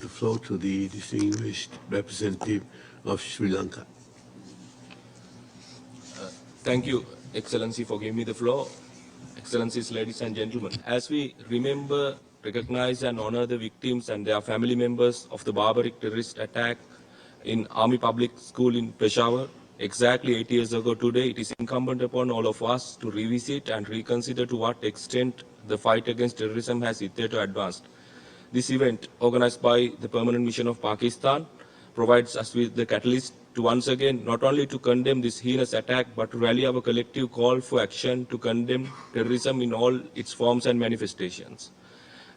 the floor to the distinguished representative of Sri Lanka. Thank you, Excellency, for giving me the floor. Excellencies, ladies and gentlemen, as we remember, recognize and honor the victims and their family members of the barbaric terrorist attack in Army Public School in Peshawar, exactly 8 years ago today, it is incumbent upon all of us to revisit and reconsider to what extent the fight against terrorism has hitherto advanced. This event, organized by the Permanent Mission of Pakistan, provides us with the catalyst to once again not only to condemn this heinous attack, but to rally our collective call for action to condemn terrorism in all its forms and manifestations.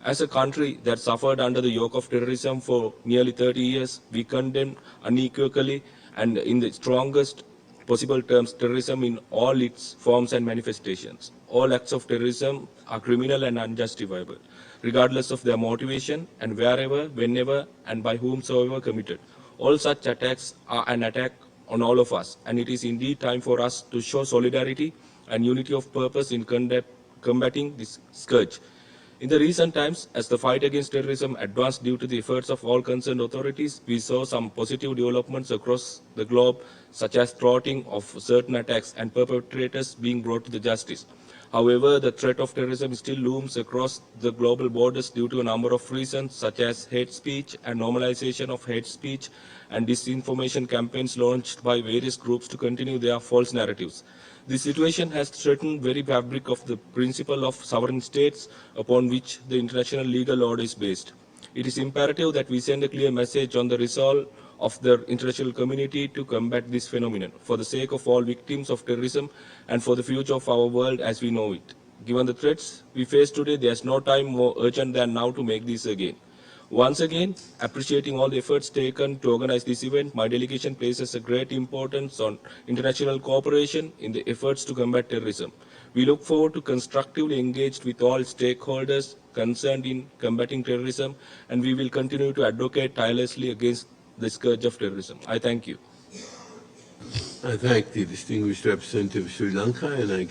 As a country that suffered under the yoke of terrorism for nearly 30 years, we condemn unequivocally and in the strongest possible terms terrorism in all its forms and manifestations. All acts of terrorism are criminal and unjustifiable, regardless of their motivation and wherever, whenever, and by whomsoever committed. All such attacks are an attack on all of us, and it is indeed time for us to show solidarity and unity of purpose in combating this scourge. In the recent times, as the fight against terrorism advanced due to the efforts of all concerned authorities, we saw some positive developments across the globe, such as thwarting of certain attacks and perpetrators being brought to the justice. However, the threat of terrorism still looms across the global borders due to a number of reasons, such as hate speech and normalization of hate speech and disinformation campaigns launched by various groups to continue their false narratives. This situation has threatened the very fabric of the principle of sovereign states upon which the international legal order is based. It is imperative that we send a clear message on the resolve of the international community to combat this phenomenon for the sake of all victims of terrorism and for the future of our world as we know it. Given the threats we face today, there is no time more urgent than now to make this again. Once again, appreciating all the efforts taken to organize this event, my delegation places a great importance on international cooperation in the efforts to combat terrorism. We look forward to constructively engage with all stakeholders concerned in combating terrorism, and we will continue to advocate tirelessly against the scourge of terrorism. I thank you. I thank the distinguished representative of Sri Lanka, and I